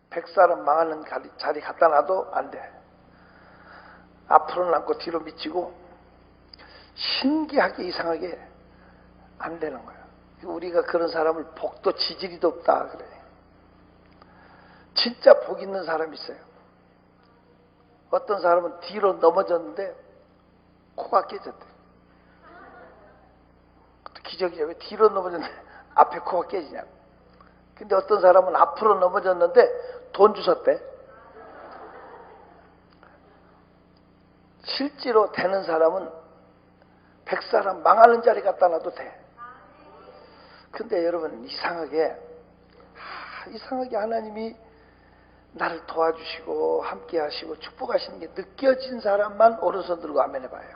100사람 망하는 자리 갖다 놔도 안 돼. 앞으로는 않고 뒤로 미치고 신기하게 이상하게 안 되는 거예요. 우리가 그런 사람을 복도 지지리도 없다 그래. 진짜 복 있는 사람이 있어요. 어떤 사람은 뒤로 넘어졌는데 코가 깨졌대. 기적이야. 왜 뒤로 넘어졌는데 앞에 코가 깨지냐고. 근데 어떤 사람은 앞으로 넘어졌는데 돈 주셨대. 실제로 되는 사람은 100사람 망하는 자리 갖다 놔도 돼. 근데 여러분 이상하게 하나님이 나를 도와주시고 함께 하시고 축복하시는 게 느껴진 사람만 오른손 들고 아멘 해봐요.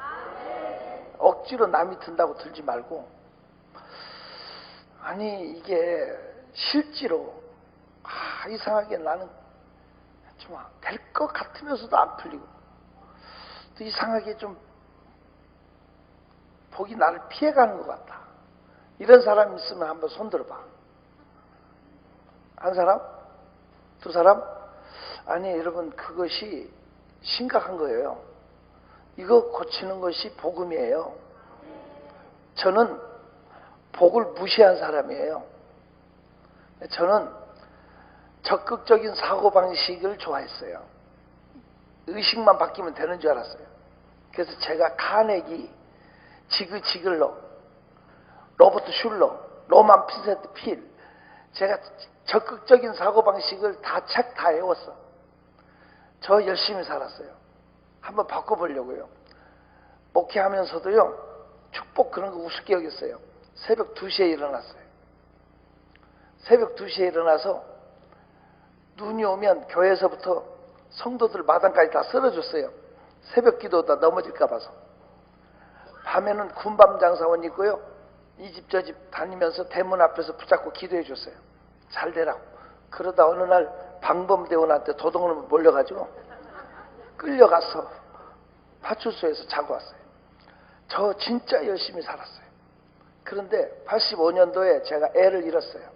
억지로 남이 든다고 들지 말고, 아니 이게 실제로 이상하게 나는 좀 될 것 같으면서도 안 풀리고 또 이상하게 좀 복이 나를 피해가는 것 같다. 이런 사람 있으면 한번 손 들어봐. 한 사람? 두 사람? 아니 여러분 그것이 심각한 거예요. 이거 고치는 것이 복음이에요. 저는 복을 무시한 사람이에요. 저는 적극적인 사고방식을 좋아했어요. 의식만 바뀌면 되는 줄 알았어요. 그래서 제가 카네기, 지그 지글러, 로버트 슐러, 로만 핀센트 필, 제가 적극적인 사고방식을 다 책 다 외웠어. 저 열심히 살았어요. 한번 바꿔보려고요. 목회하면서도요, 축복 그런 거 우습게 여겼어요. 새벽 2시에 일어났어요. 새벽 2시에 일어나서 눈이 오면 교회에서부터 성도들 마당까지 다 쓸어줬어요. 새벽 기도다 넘어질까 봐서. 밤에는 군밤 장사원 있고요. 이 집 저 집 다니면서 대문 앞에서 붙잡고 기도해 줬어요. 잘 되라고. 그러다 어느 날 방범대원한테 도둑놈을 몰려가지고 끌려가서 파출소에서 자고 왔어요. 저 진짜 열심히 살았어요. 그런데 85년도에 제가 애를 잃었어요.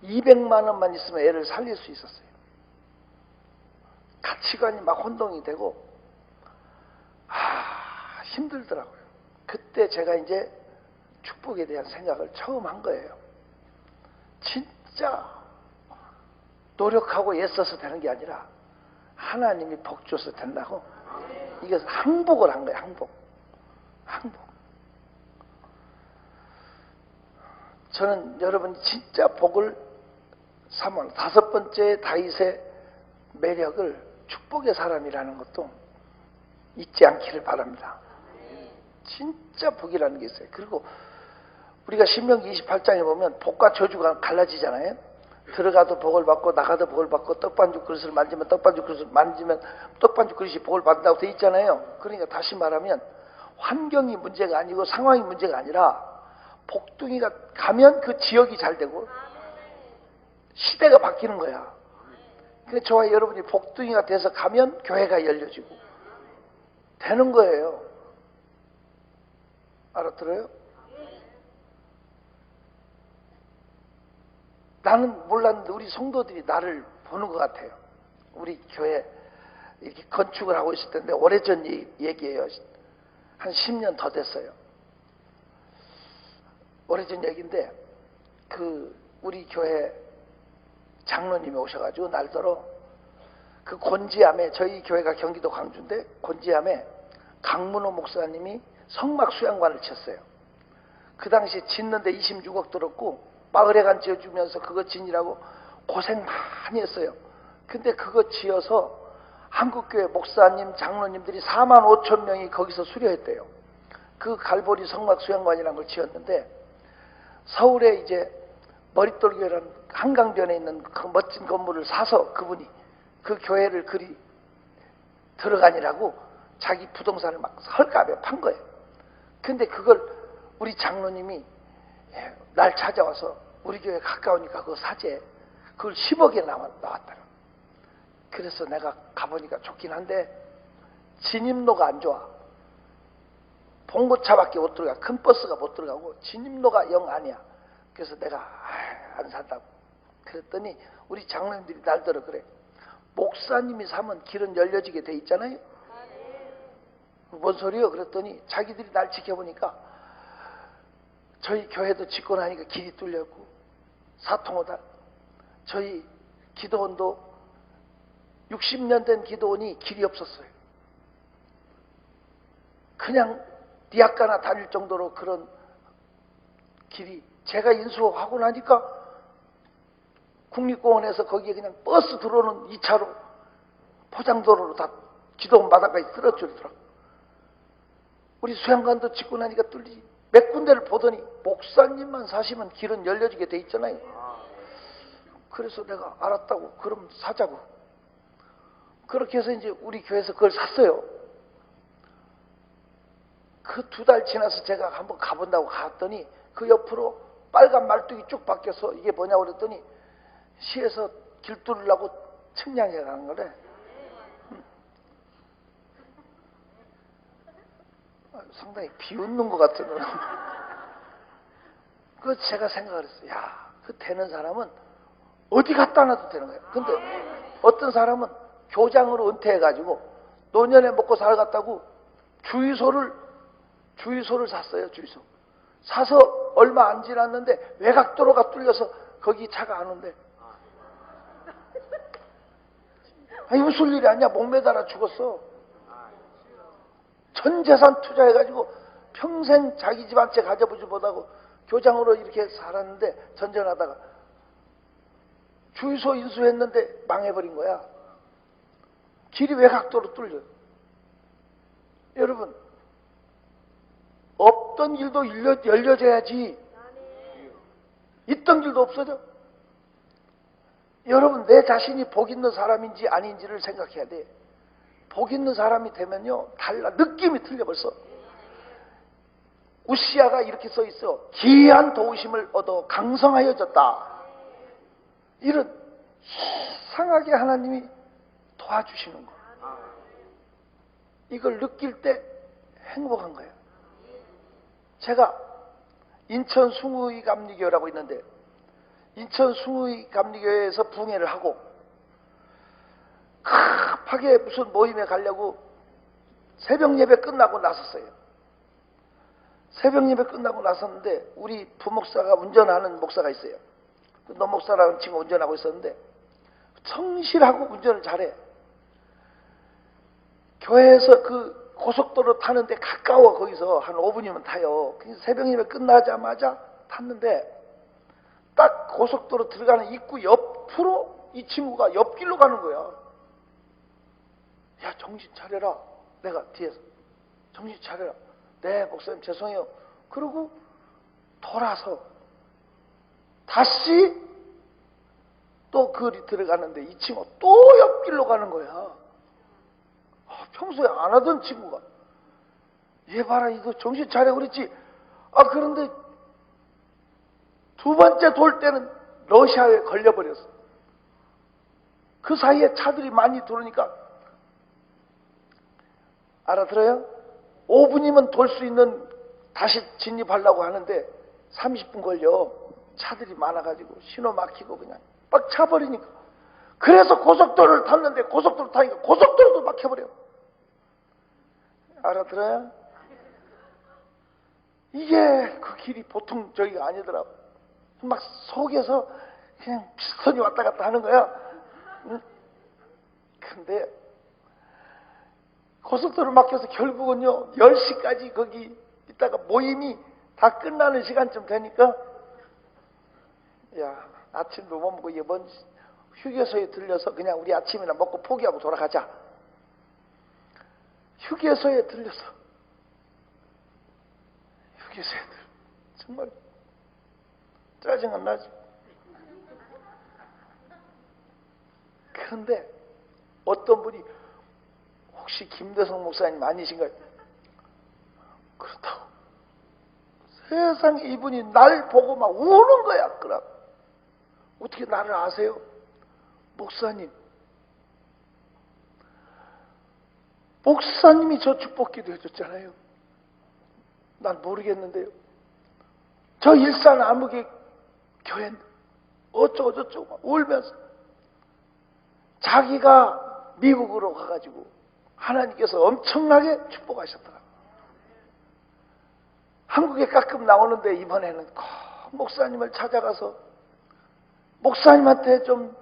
200만 원만 있으면 애를 살릴 수 있었어요. 가치관이 막 혼동이 되고 힘들더라고요. 그때 제가 이제 축복에 대한 생각을 처음 한 거예요. 진짜 노력하고 애써서 되는 게 아니라 하나님이 복 줘서 된다고. 이것은 항복을 한 거예요. 항복. 저는 여러분이 진짜 복을 삼아. 5번째 다윗의 매력을 축복의 사람이라는 것도 잊지 않기를 바랍니다. 진짜 복이라는 게 있어요. 그리고 우리가 신명기 28장에 보면 복과 저주가 갈라지잖아요. 들어가도 복을 받고 나가도 복을 받고 떡반죽 그릇을 만지면 떡반죽 그릇을 만지면 떡반죽 그릇이 복을 받는다고 돼 있잖아요. 그러니까 다시 말하면 환경이 문제가 아니고 상황이 문제가 아니라 복둥이가 가면 그 지역이 잘 되고 시대가 바뀌는 거야. 그래서 저와 여러분이 복둥이가 돼서 가면 교회가 열려지고 되는 거예요. 알아들어요? 나는 몰랐는데 우리 성도들이 나를 보는 것 같아요. 우리 교회 이렇게 건축을 하고 있을 텐데 오래전 얘기예요. 한 10년 더 됐어요. 오래전 얘기인데 우리 교회 장로님이 오셔가지고 날더러 그 곤지암에, 저희 교회가 경기도 광주인데 곤지암에 강문호 목사님이 성막 수양관을 쳤어요. 그 당시에 짓는데 26억 들었고 마을회관 지어주면서 그거 지니라고 고생 많이 했어요. 근데 그거 지어서 한국교회 목사님, 장로님들이 4만 5천 명이 거기서 수료했대요. 그 갈보리 성막 수양관이라는 걸 지었는데 서울에 이제 머릿돌교회라는 한강변에 있는 그 멋진 건물을 사서 그분이 그 교회를 그리 들어가니라고 자기 부동산을 막 헐값에 판 거예요. 근데 그걸 우리 장로님이 날 찾아와서 우리 교회 가까우니까 그거 사재. 그걸 10억에 나왔더라. 그래서 내가 가보니까 좋긴 한데 진입로가 안 좋아. 봉고차밖에 못 들어가. 큰 버스가 못 들어가고 진입로가 영 아니야. 그래서 내가 안 산다고. 그랬더니 우리 장로님들이 날더러 그래. 목사님이 사면 길은 열려지게 돼 있잖아요. 뭔 소리요? 그랬더니 자기들이 날 지켜보니까 저희 교회도 짓고 나니까 길이 뚫렸고, 사통오다 저희 기도원도 60년 된 기도원이 길이 없었어요. 그냥 니아까나 다닐 정도로 그런 길이, 제가 인수하고 나니까 국립공원에서 거기에 그냥 버스 들어오는 2차로 포장도로로 다 기도원 바닷가에 쓰러뜨리더라고. 우리 수양관도 짓고 나니까 뚫리지. 몇 군데를 보더니 목사님만 사시면 길은 열려지게 돼 있잖아요. 그래서 내가 알았다고, 그럼 사자고. 그렇게 해서 이제 우리 교회에서 그걸 샀어요. 그 2달 지나서 제가 한번 가본다고 갔더니 그 옆으로 빨간 말뚝이 쭉 바뀌어서 이게 뭐냐고 그랬더니 시에서 길 뚫으려고 측량해 가는 거래. 상당히 비웃는 것 같은. 그 제가 생각을 했어요. 야, 그 되는 사람은 어디 갖다 놔도 되는 거예요. 근데 어떤 사람은 교장으로 은퇴해가지고 노년에 먹고 살겠다고 주유소를 샀어요. 주유소 사서 얼마 안 지났는데 외곽도로가 뚫려서 거기 차가 안 온대. 아니, 웃을 일이 아니야. 목매달아 죽었어. 전 재산 투자해가지고 평생 자기 집 한 채 가져보지 못하고 교장으로 이렇게 살았는데 전전하다가 주유소 인수했는데 망해버린 거야. 길이 외곽도로 뚫려. 여러분, 없던 길도 열려져야지. 있던 길도 없어져. 여러분, 내 자신이 복 있는 사람인지 아닌지를 생각해야 돼. 복 있는 사람이 되면요, 달라. 느낌이 틀려 벌써. 우시아가 이렇게 써 있어. 기이한 도우심을 얻어 강성하여졌다. 이런 이상하게 하나님이 도와주시는 거. 이걸 느낄 때 행복한 거예요. 제가 인천 숭의 감리교라고 있는데, 인천 숭의 감리교회에서 붕해를 하고 급하게 무슨 모임에 가려고 새벽 예배 끝나고 나섰어요. 새벽 예배 끝나고 나섰는데 우리 부목사가 운전하는 목사가 있어요. 노 목사라는 친구 운전하고 있었는데 성실하고 운전을 잘해. 교회에서 그 고속도로 타는데 가까워. 거기서 한 5분이면 타요. 그래서 새벽 예배 끝나자마자 탔는데 딱 고속도로 들어가는 입구 옆으로 이 친구가 옆길로 가는 거야. 야, 정신 차려라. 내가 뒤에서 정신 차려라. 네, 목사님 죄송해요. 그러고 돌아서 다시 또 그리 들어가는데 이 친구가 또 옆길로 가는 거야. 평소에 안 하던 친구가. 얘 봐라, 이거 정신 차려 그랬지. 그런데 2번째 돌 때는 러시아에 걸려버렸어. 그 사이에 차들이 많이 들어오니까, 알아들어요? 5분이면 돌 수 있는, 다시 진입하려고 하는데 30분 걸려. 차들이 많아가지고 신호 막히고 그냥 빡 차버리니까. 그래서 고속도로를 탔는데 고속도로 타니까 고속도로도 막혀버려. 알아들어요? 이게 그 길이 보통 저기가 아니더라고. 막 속에서 그냥 피스톤이 왔다 갔다 하는 거야. 응? 근데 고속도로 막혀서 결국은요 10시까지 거기 있다가 모임이 다 끝나는 시간쯤 되니까, 야, 아침도 못 먹고 이번 휴게소에 들려서 그냥 우리 아침이나 먹고 포기하고 돌아가자. 휴게소에 들려서 정말 짜증은 나지. 그런데 어떤 분이 혹시 김대성 목사님 아니신가요? 그렇다고. 세상에 이분이 날 보고 막 우는 거야. 그럼 어떻게 나를 아세요? 목사님. 목사님이 저 축복기도 해줬잖아요. 난 모르겠는데요. 저 일산 암흑의 교회 어쩌고 저쩌고 울면서 자기가 미국으로 가가지고 하나님께서 엄청나게 축복하셨더라고요. 한국에 가끔 나오는데 이번에는 꼭 목사님을 찾아가서 목사님한테 좀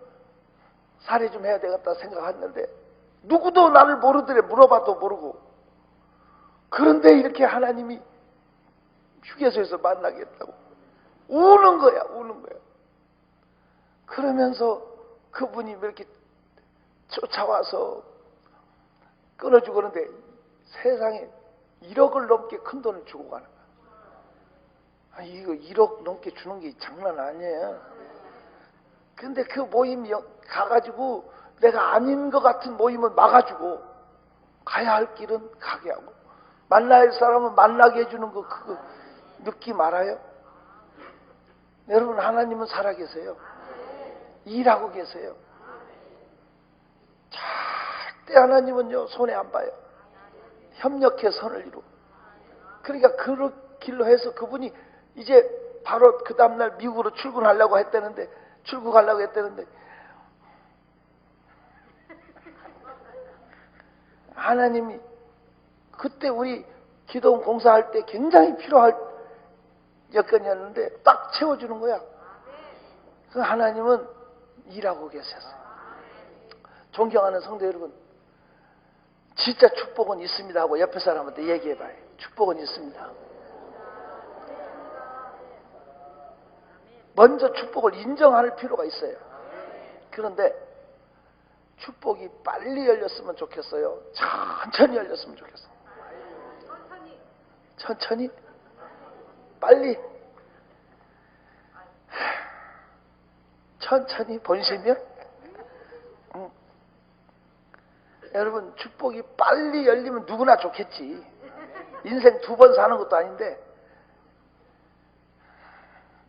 살해 좀 해야 되겠다 생각했는데 누구도 나를 모르더래. 물어봐도 모르고. 그런데 이렇게 하나님이 휴게소에서 만나겠다고 우는 거야. 우는 거야. 그러면서 그분이 이렇게 쫓아와서 끊어주고 그러는데 세상에 1억을 넘게 큰 돈을 주고 가는 거야. 이거 1억 넘게 주는 게 장난 아니에요. 근데 그 모임 가가지고 내가 아닌 것 같은 모임은 막아주고 가야 할 길은 가게 하고 만나야 할 사람은 만나게 해주는 거 그거 느낌 알아요? 여러분 하나님은 살아계세요. 일하고 계세요. 절대 하나님은요 손해 안 봐요. 협력해 선을 이루어. 그러니까 그 길로 해서 그분이 이제 바로 그 다음날 미국으로 출근하려고 했다는데 하나님이 그때 우리 기도원 공사할 때 굉장히 필요할 여건이었는데 딱 채워주는 거야. 그 하나님은 일하고 계셨어요. 존경하는 성도 여러분, 진짜 축복은 있습니다 하고 옆에 사람한테 얘기해봐요. 축복은 있습니다. 먼저 축복을 인정할 필요가 있어요. 그런데 축복이 빨리 열렸으면 좋겠어요? 천천히 열렸으면 좋겠어요? 천천히? 빨리? 천천히? 본심이요? 여러분 축복이 빨리 열리면 누구나 좋겠지. 인생 2번 사는 것도 아닌데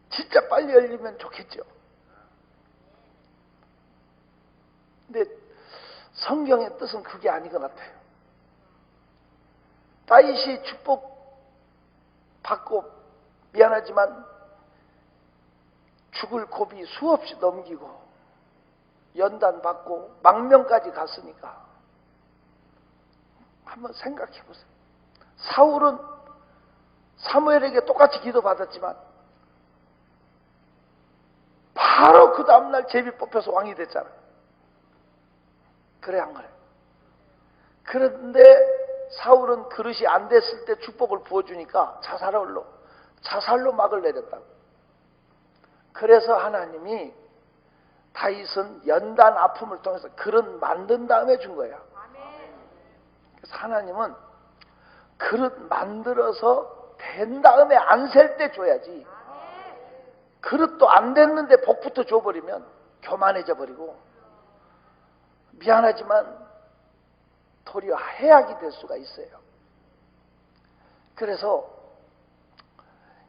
진짜 빨리 열리면 좋겠죠. 근데 성경의 뜻은 그게 아닌 것 같아요. 다윗이 축복 받고 미안하지만 죽을 고비 수없이 넘기고 연단 받고 망명까지 갔으니까 한번 생각해 보세요. 사울은 사무엘에게 똑같이 기도 받았지만 바로 그 다음날 제비 뽑혀서 왕이 됐잖아. 그래 안 그래? 그런데 사울은 그릇이 안 됐을 때 축복을 부어주니까 자살로 막을 내렸다고. 그래서 하나님이 다윗은 연단 아픔을 통해서 그릇 만든 다음에 준 거야. 그래서 하나님은 그릇 만들어서 된 다음에 안 셀 때 줘야지. 그릇도 안 됐는데 복부터 줘버리면 교만해져 버리고 미안하지만 도리어 해악이 될 수가 있어요. 그래서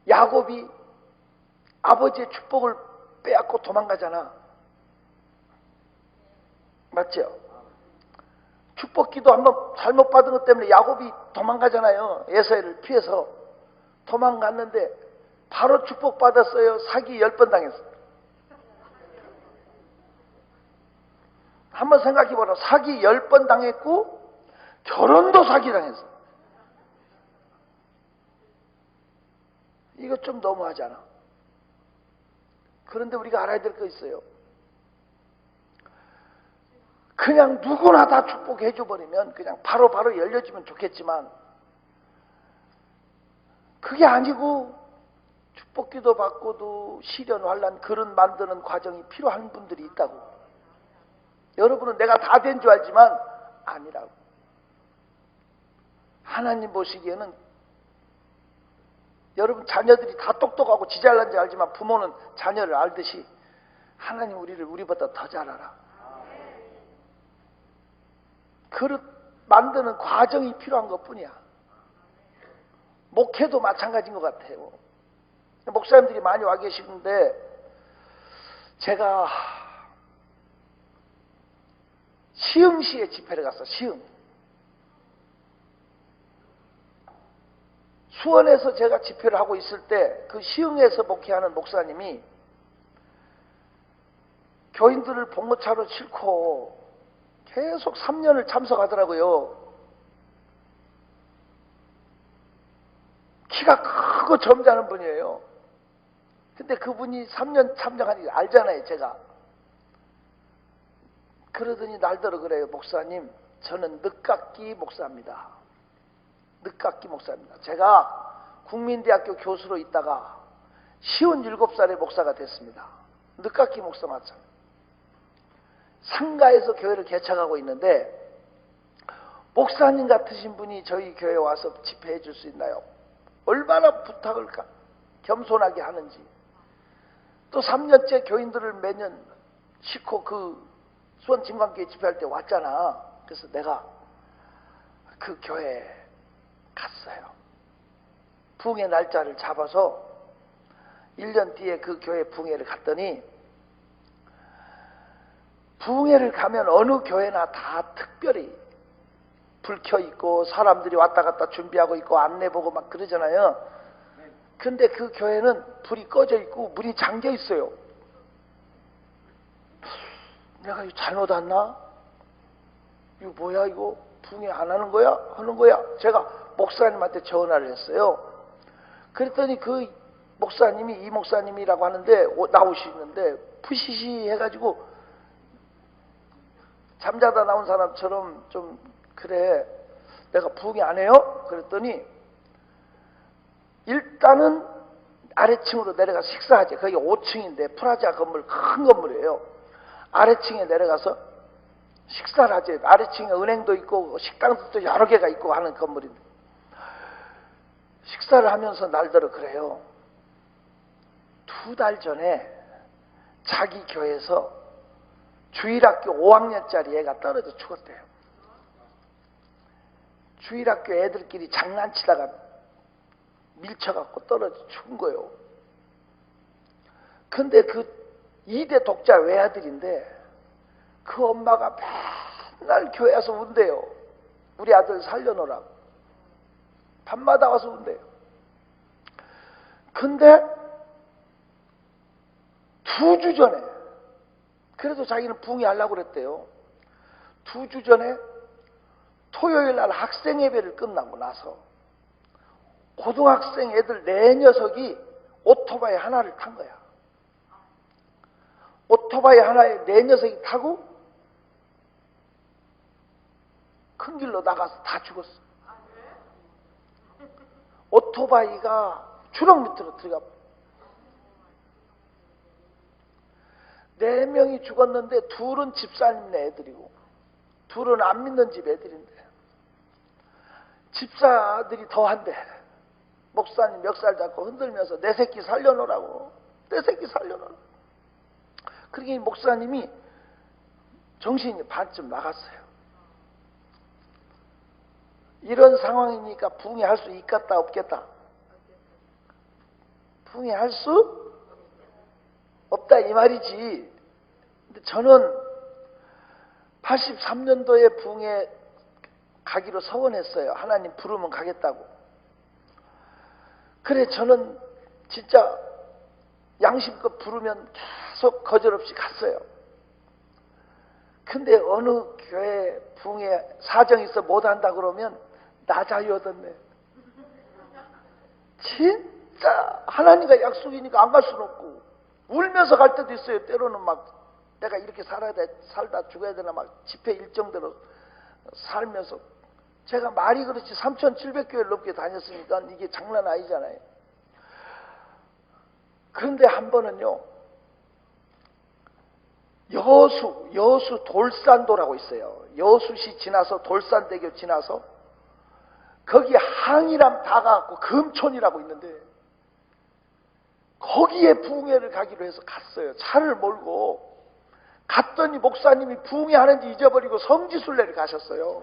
야곱이 아버지의 축복을 빼앗고 도망가잖아. 맞죠? 축복기도 한번 잘못 받은 것 때문에 야곱이 도망가잖아요. 에사이를 피해서 도망갔는데 바로 축복받았어요. 사기 10번 당했어요. 한번 생각해보라. 사기 10번 당했고 결혼도 사기당했어. 이거 좀 너무하잖아. 그런데 우리가 알아야 될 거 있어요. 그냥 누구나 다 축복해 줘버리면 그냥 바로 열려지면 좋겠지만 그게 아니고 축복기도 받고도 시련, 환난, 그릇 만드는 과정이 필요한 분들이 있다고. 여러분은 내가 다 된 줄 알지만 아니라고. 하나님 보시기에는 여러분 자녀들이 다 똑똑하고 지잘난지 알지만 부모는 자녀를 알듯이 하나님 우리보다 더 잘 알아. 그릇 만드는 과정이 필요한 것뿐이야. 목회도 마찬가지인 것 같아요. 목사님들이 많이 와 계시는데 제가 시흥시에 집회를 갔어. 수원에서 제가 집회를 하고 있을 때 그 시흥에서 목회하는 목사님이 교인들을 봉고차로 싣고 계속 3년을 참석하더라고요. 키가 크고 점잖은 분이에요. 근데 그분이 3년 참석하니 알잖아요, 제가. 그러더니 날더러 그래요. 목사님, 저는 늦깎이 목사입니다. 늦깎이 목사입니다. 제가 국민대학교 교수로 있다가 57살에 목사가 됐습니다. 늦깎이 목사 맞잖아요. 상가에서 교회를 개척하고 있는데 목사님 같으신 분이 저희 교회에 와서 집회해 줄 수 있나요? 얼마나 부탁을 겸손하게 하는지. 또 3년째 교인들을 매년 싣고 그 수원 진광교회 집회할 때 왔잖아. 그래서 내가 그 교회에 갔어요. 부흥의 날짜를 잡아서 1년 뒤에 그 교회 부흥회를 갔더니, 부흥회를 가면 어느 교회나 다 특별히 불 켜 있고 사람들이 왔다 갔다 준비하고 있고 안내 보고 막 그러잖아요. 근데 그 교회는 불이 꺼져 있고 문이 잠겨 있어요. 내가 이거 잘못 왔나? 이거 뭐야, 이거 부흥회 안 하는 거야? 하는 거야? 제가 목사님한테 전화를 했어요. 그랬더니 그 목사님이, 이 목사님이라고 하는데 나오시는데 푸시시 해가지고 잠자다 나온 사람처럼 좀, 그래 내가 부흥회 안 해요? 그랬더니 일단은 아래층으로 내려가서 식사하지. 거기 5층인데 프라자 건물, 큰 건물이에요. 아래층에 내려가서 식사를 하지. 아래층에 은행도 있고 식당도 여러 개가 있고 하는 건물인데, 식사를 하면서 날더러 그래요. 2달 전에 자기 교회에서 주일학교 5학년짜리 애가 떨어져 죽었대요. 주일학교 애들끼리 장난치다가 밀쳐갖고 떨어져 죽은 거예요. 근데 그 2대 독자 외아들인데 그 엄마가 맨날 교회 와서 운대요. 우리 아들 살려놓으라고. 밤마다 와서 운대요. 근데 2주 전에, 그래도 자기는 부흥회 하려고 그랬대요. 2주 전에 토요일 날 학생 예배를 끝나고 나서 고등학생 애들 4녀석이 오토바이 하나를 탄 거야. 오토바이 하나에 4녀석이 타고 큰 길로 나가서 다 죽었어. 오토바이가 주렁 밑으로 들어가. 4명이 죽었는데 2은 집사님네 애들이고 2은 안 믿는 집 애들인데, 집사들이 더한데 목사님 멱살 잡고 흔들면서 내 새끼 살려놓으라고, 내 새끼 살려놓으라고. 그러니 목사님이 정신이 반쯤 나갔어요. 이런 상황이니까 부흥회 할 수 있겠다 없겠다? 부흥회 할 수 없다 이 말이지. 근데 저는 83년도에 부흥회 가기로 서원했어요. 하나님 부르면 가겠다고. 그래 저는 진짜 양심껏 부르면 계속 거절없이 갔어요. 근데 어느 교회 부흥회 사정이 있어 못한다 그러면 나 자유 얻었네. 진짜 하나님과 약속이니까 안 갈 수는 없고, 울면서 갈 때도 있어요. 때로는 막 내가 이렇게 살다 죽어야 되나, 막 집회 일정대로 살면서. 제가 말이 그렇지 3,700교회를 넘게 다녔으니까 이게 장난 아니잖아요. 그런데 한 번은요, 여수 돌산도라고 있어요. 여수시 지나서 돌산대교 지나서 거기 항이람 다가갖고 금촌이라고 있는데 거기에 부흥회를 가기로 해서 갔어요. 차를 몰고 갔더니 목사님이 부흥회 하는지 잊어버리고 성지순례를 가셨어요.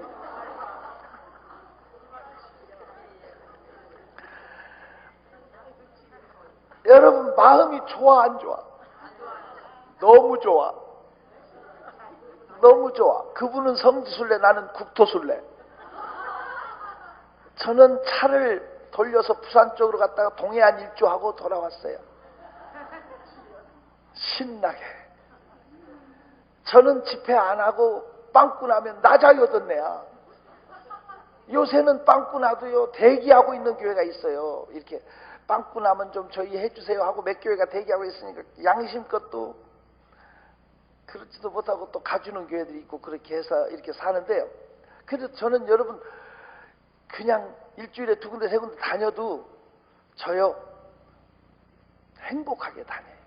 여러분 마음이 좋아 안 좋아? 너무 좋아. 너무 좋아. 그분은 성지순례, 나는 국토순례. 저는 차를 돌려서 부산 쪽으로 갔다가 동해안 일주하고 돌아왔어요. 신나게. 저는 집회 안 하고 빵꾸 나면 나자유 얻었네야. 요새는 빵꾸 나도요 대기하고 있는 교회가 있어요. 이렇게 빵꾸 나면 좀 저희 해주세요 하고 몇 교회가 대기하고 있으니까 양심껏 또 그렇지도 못하고 또 가주는 교회들이 있고 그렇게 해서 이렇게 사는데요. 그래서 저는 여러분 그냥 일주일에 2군데 3군데 다녀도 저요 행복하게 다녀요.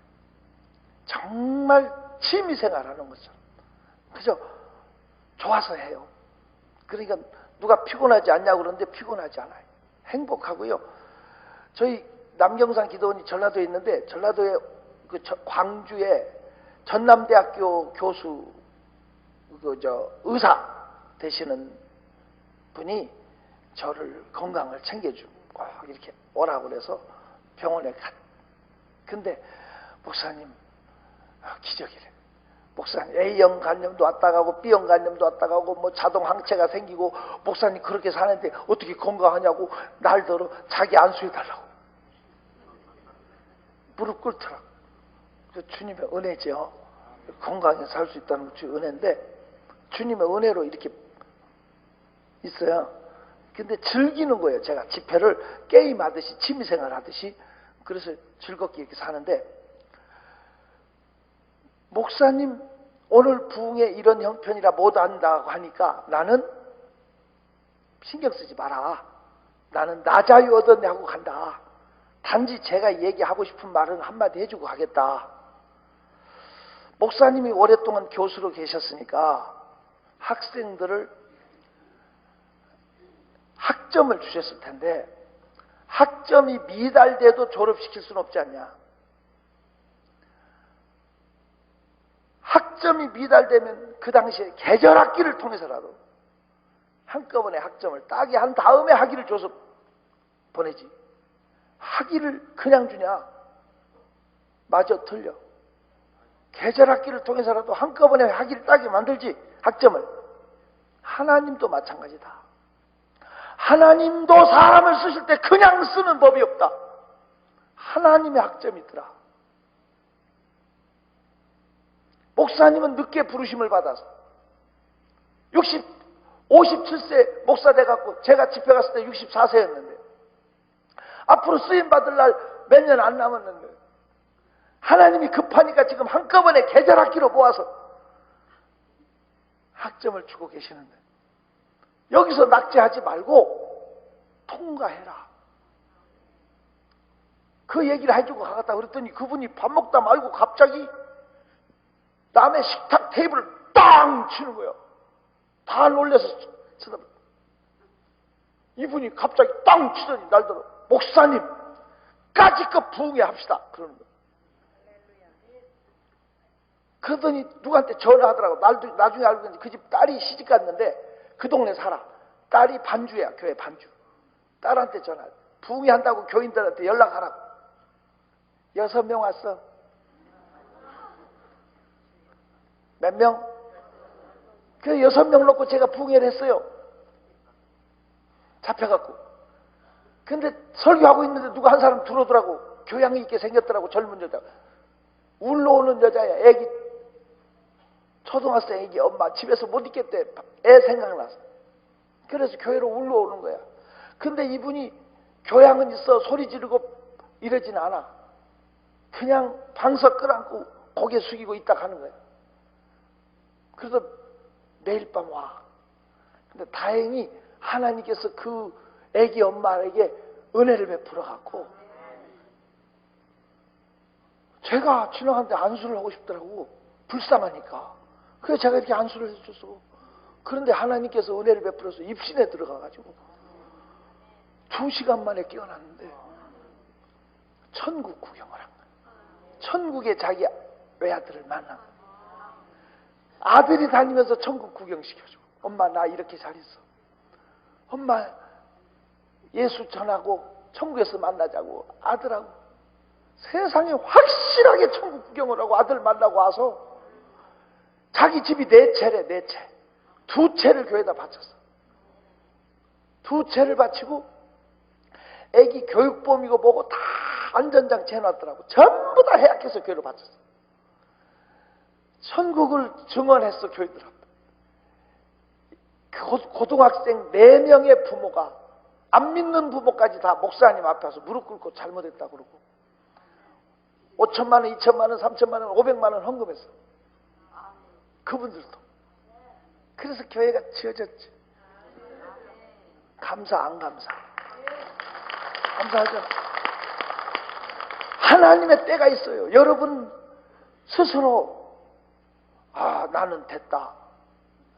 정말 취미생활하는 것처럼 그죠? 좋아서 해요. 그러니까 누가 피곤하지 않냐고 그러는데 피곤하지 않아요. 행복하고요. 저희 남경산 기도원이 전라도에 있는데 전라도에 광주에 전남대학교 교수 의사 되시는 분이 저를 건강을 챙겨주고 이렇게 오라고 그래서 병원에 근데 목사님 기적이래. 목사님 A형 간염도 왔다 가고 B형 간염도 왔다 가고 뭐 자동 항체가 생기고 목사님 그렇게 사는데 어떻게 건강하냐고 날더러 자기 안수해 달라고 무릎 꿇더라고. 주님의 은혜죠. 건강히 살 수 있다는 것이 은혜인데 주님의 은혜로 이렇게 있어요. 근데 즐기는 거예요. 제가 집회를 게임하듯이 취미생활 하듯이 그래서 즐겁게 이렇게 사는데 목사님 오늘 부흥에 이런 형편이라 못 한다고 하니까 나는 신경 쓰지 마라. 나는 나 자유 얻었네 하고 간다. 단지 제가 얘기하고 싶은 말은 한마디 해주고 가겠다. 목사님이 오랫동안 교수로 계셨으니까 학생들을 학점을 주셨을 텐데 학점이 미달돼도 졸업시킬 수는 없지 않냐. 학점이 미달되면 그 당시에 계절학기를 통해서라도 한꺼번에 학점을 따게 한 다음에 학위를 줘서 보내지. 학위를 그냥 주냐? 맞아, 틀려. 계절학기를 통해서라도 한꺼번에 학위를 따게 만들지, 학점을. 하나님도 마찬가지다. 하나님도 사람을 쓰실 때 그냥 쓰는 법이 없다. 하나님의 학점이 있더라. 목사님은 늦게 부르심을 받아서 57세 목사 돼갖고 제가 집회 갔을 때 64세였는데 앞으로 쓰임 받을 날 몇 년 안 남았는데 하나님이 급하니까 지금 한꺼번에 계절학기로 모아서 학점을 주고 계시는데 여기서 낙제하지 말고 통과해라. 그 얘기를 해주고 가겠다 그랬더니 그분이 밥 먹다 말고 갑자기 남의 식탁 테이블을 땅 치는 거예요. 다 놀라서 쳐다봐. 이분이 갑자기 땅 치더니 날더러 목사님 까짓것 부흥회 합시다 그러는 거예요. 그러더니 누구한테 전화하더라고. 나중에 알고 있는지 그 집 딸이 시집 갔는데 그 동네 살아. 딸이 반주야. 교회 반주. 딸한테 전화. 부흥회 한다고 교인들한테 연락하라고. 6명 왔어. 몇 명? 그 6명 놓고 제가 부흥회를 했어요. 잡혀갖고. 근데 설교하고 있는데 누가 한 사람 들어오더라고. 교양이 있게 생겼더라고. 젊은 여자. 울러오는 여자야. 애기 초등학생 애기 엄마 집에서 못 있겠대. 애 생각나서. 그래서 교회로 울러오는 거야. 근데 이분이 교양은 있어. 소리 지르고 이러진 않아. 그냥 방석 끌안고 고개 숙이고 있다 가는 거야. 그래서 매일 밤 와. 근데 다행히 하나님께서 그 애기 엄마에게 은혜를 베풀어 갖고 제가 지나가는데 안수를 하고 싶더라고. 불쌍하니까. 그래서 제가 이렇게 안수를 해줬어. 그런데 하나님께서 은혜를 베풀어서 입신에 들어가가지고 2시간 만에 깨어났는데 천국 구경을 한 거야. 천국에 자기 외아들을 만난 거야. 아들이 다니면서 천국 구경시켜줘. 엄마 나 이렇게 잘 있어. 엄마 예수 전하고 천국에서 만나자고 아들하고 세상에 확실하게 천국 구경을 하고 아들 만나고 와서 자기 집이 4채래. 4채 2채를 교회에다 바쳤어. 2채를 바치고 애기 교육보험이고 뭐고 다 안전장치 해놨더라고. 전부 다 해약해서 교회로 바쳤어. 천국을 증언했어, 교인들 앞에. 그 고등학생 4명의 부모가, 안 믿는 부모까지 다 목사님 앞에 와서 무릎 꿇고 잘못했다 그러고 5천만 원, 2천만 원, 3천만 원, 500만 원 헌금했어. 그분들도. 그래서 교회가 지어졌지. 감사 안 감사? 감사하죠. 하나님의 때가 있어요. 여러분 스스로 나는 됐다.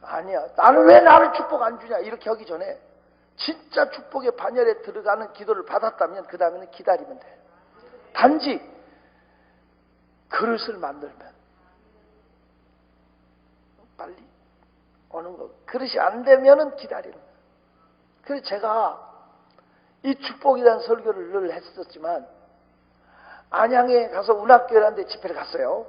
아니야. 나는 왜 나를 축복 안 주냐 이렇게 하기 전에 진짜 축복의 반열에 들어가는 기도를 받았다면 그 다음에는 기다리면 돼. 단지 그릇을 만들면 빨리 오는 거. 그릇이 안 되면은 기다리는 거예요. 그래서 제가 이 축복에 대한 설교를 늘 했었지만 안양에 가서 운학교회라는 데 집회를 갔어요.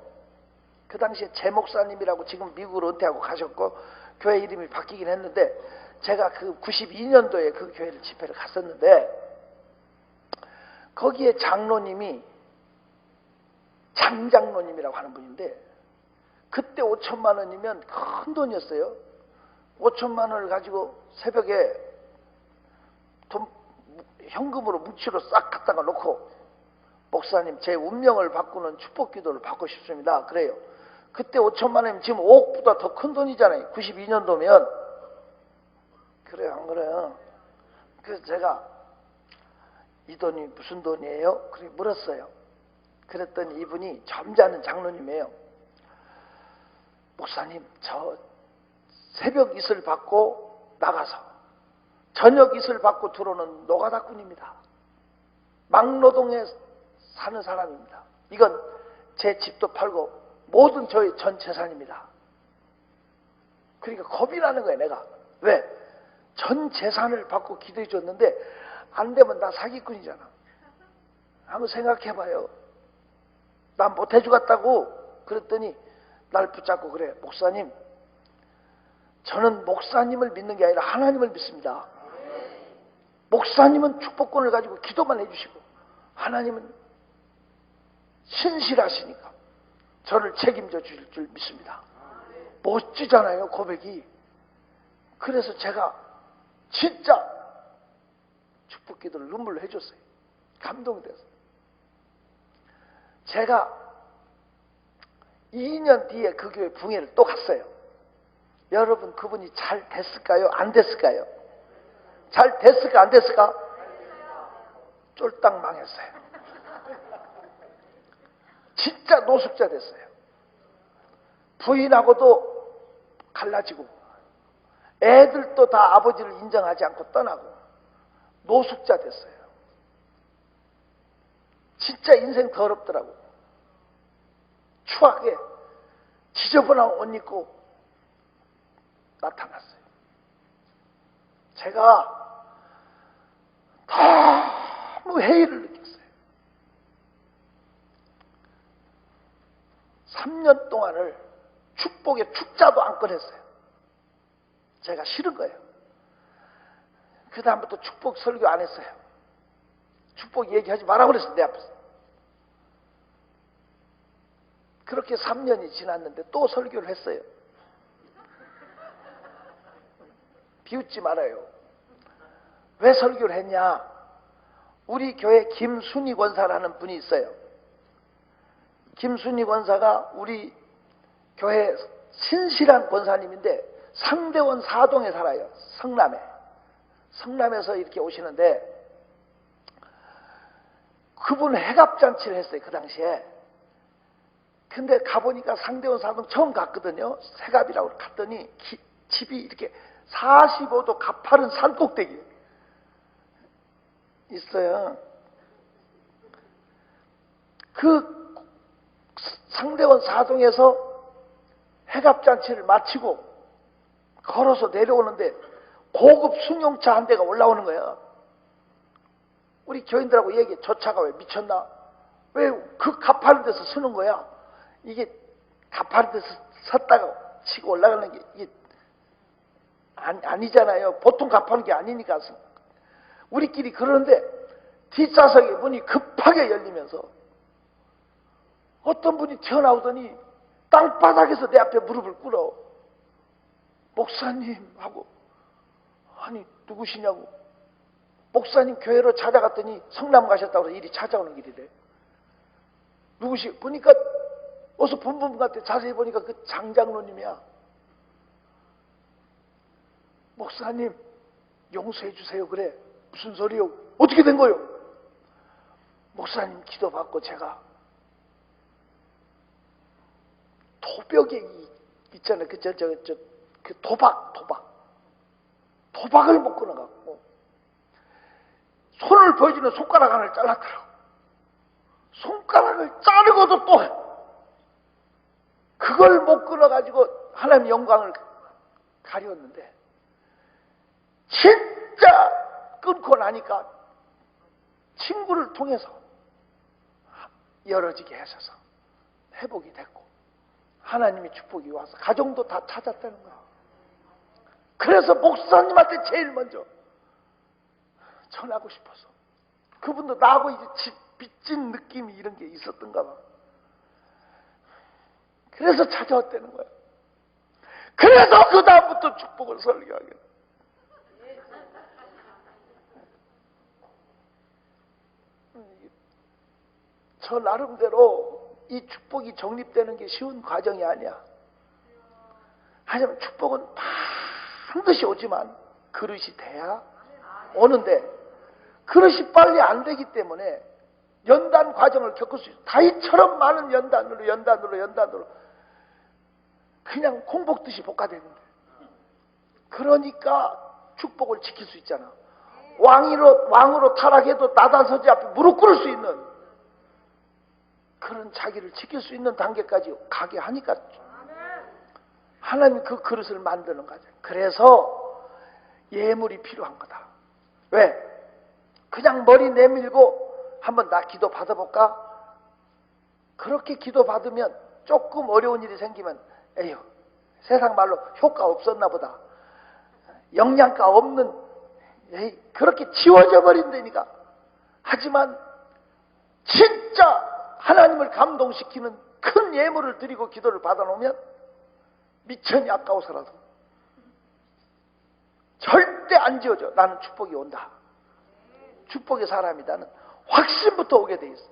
그 당시에 제 목사님이라고 지금 미국으로 은퇴하고 가셨고 교회 이름이 바뀌긴 했는데 제가 그 92년도에 그 교회를 집회를 갔었는데 거기에 장로님이 장장로님이라고 하는 분인데 그때 5천만 원이면 큰 돈이었어요. 5천만 원을 가지고 새벽에 현금으로 뭉치로 싹 갖다가 놓고 목사님 제 운명을 바꾸는 축복 기도를 받고 싶습니다. 그래요. 그때 5천만 원이면 지금 5억보다 더 큰 돈이잖아요. 92년도면. 그래요, 안 그래요? 그래서 제가 이 돈이 무슨 돈이에요? 그렇게 물었어요. 그랬더니 이분이 점잖은 장로님이에요. 목사님, 저 새벽 이슬 받고 나가서 저녁 이슬 받고 들어오는 노가다꾼입니다. 막노동에 사는 사람입니다. 이건 제 집도 팔고 모든 저의 전 재산입니다. 그러니까 겁이 나는 거예요, 내가. 왜? 전 재산을 받고 기도해 줬는데 안 되면 나 사기꾼이잖아. 한번 생각해봐요. 난 못해 주겠다고. 그랬더니 날 붙잡고 그래. 목사님, 저는 목사님을 믿는 게 아니라 하나님을 믿습니다. 목사님은 축복권을 가지고 기도만 해주시고 하나님은 신실하시니까 저를 책임져 주실 줄 믿습니다. 멋지잖아요, 고백이. 그래서 제가 진짜 축복 기도를 눈물로 해줬어요. 감동돼서. 제가 2년 뒤에 그 교회 붕해를 또 갔어요. 여러분, 그분이 잘 됐을까요? 안 됐을까요? 잘 됐을까? 안 됐을까? 쫄딱 망했어요. 진짜 노숙자 됐어요. 부인하고도 갈라지고 애들도 다 아버지를 인정하지 않고 떠나고 노숙자 됐어요. 진짜 인생 더럽더라고. 추하게 지저분한 옷 입고 나타났어요. 제가 너무 회의를 느꼈어요. 3년 동안을 축복의 축자도 안 꺼냈어요. 제가 싫은 거예요. 그 다음부터 축복 설교 안 했어요. 축복 얘기하지 말라고 그랬어요, 내 앞에서. 그렇게 3년이 지났는데 또 설교를 했어요. 비웃지 말아요. 왜 설교를 했냐? 우리 교회 김순희 권사라는 분이 있어요. 김순희 권사가 우리 교회 신실한 권사님인데 상대원 사동에 살아요. 성남에. 성남에서 이렇게 오시는데 그분 해갑잔치를 했어요, 그 당시에. 근데 가보니까 상대원 사동 처음 갔거든요. 새갑이라고 갔더니 집이 이렇게 45도 가파른 산꼭대기 있어요. 그 상대원 사동에서 해갑잔치를 마치고 걸어서 내려오는데 고급 승용차 한 대가 올라오는 거예요. 우리 교인들하고 얘기해. 저 차가 왜 미쳤나? 왜 그 가파른 데서 서는 거야? 이게 가파른 데서 섰다가 치고 올라가는 게 이게 아니잖아요. 보통 가파른 게 아니니까. 우리끼리 그러는데 뒷좌석에 문이 급하게 열리면서 어떤 분이 튀어나오더니 땅바닥에서 내 앞에 무릎을 꿇어. 목사님 하고, 아니 누구시냐고. 목사님 교회로 찾아갔더니 성남 가셨다고 해서 이리 찾아오는 길이래. 누구시? 보니까 어서 본 분 같아. 자세히 보니까 그 장장로님이야. 목사님 용서해 주세요. 그래. 무슨 소리요? 어떻게 된 거요? 목사님 기도받고 제가 도벽에 있잖아요. 그 도박을 못 끊어갖고 손을 보여주는 손가락 하나를 잘랐더라고. 손가락을 자르고도 또 그걸 못 끊어가지고 하나님의 영광을 가렸는데, 진짜 끊고 나니까 친구를 통해서 열어지게 하셔서 회복이 됐고 하나님의 축복이 와서 가정도 다 찾았다는 거야. 그래서 목사님한테 제일 먼저 전하고 싶어서. 그분도 나하고 이제 빚진 느낌이 이런 게 있었던가 봐. 그래서 찾아왔다는 거야. 그래서 그 다음부터 축복을 설교하게 돼. 저 나름대로 이 축복이 정립되는 게 쉬운 과정이 아니야. 하지만 축복은 반드시 오지만 그릇이 돼야 오는데, 그릇이 빨리 안 되기 때문에 연단 과정을 겪을 수 있어. 다윗처럼 많은 연단으로 그냥 콩 볶듯이 볶아대는데, 그러니까 축복을 지킬 수 있잖아. 왕으로 타락해도 나단서지 앞에 무릎 꿇을 수 있는 그런 자기를 지킬 수 있는 단계까지 가게 하니까 하나님 그 그릇을 만드는 거죠. 그래서 예물이 필요한 거다. 왜? 그냥 머리 내밀고 한번 나 기도 받아볼까? 그렇게 기도 받으면 조금 어려운 일이 생기면 에휴, 세상 말로 효과 없었나 보다, 영양가 없는, 에이, 그렇게 지워져 버린다니까. 하지만 진짜 하나님을 감동시키는 큰 예물을 드리고 기도를 받아놓으면 미천이 아까워서라도 절대 안 지워져. 나는 축복이 온다. 축복의 사람이다는 확신부터 오게 돼 있어.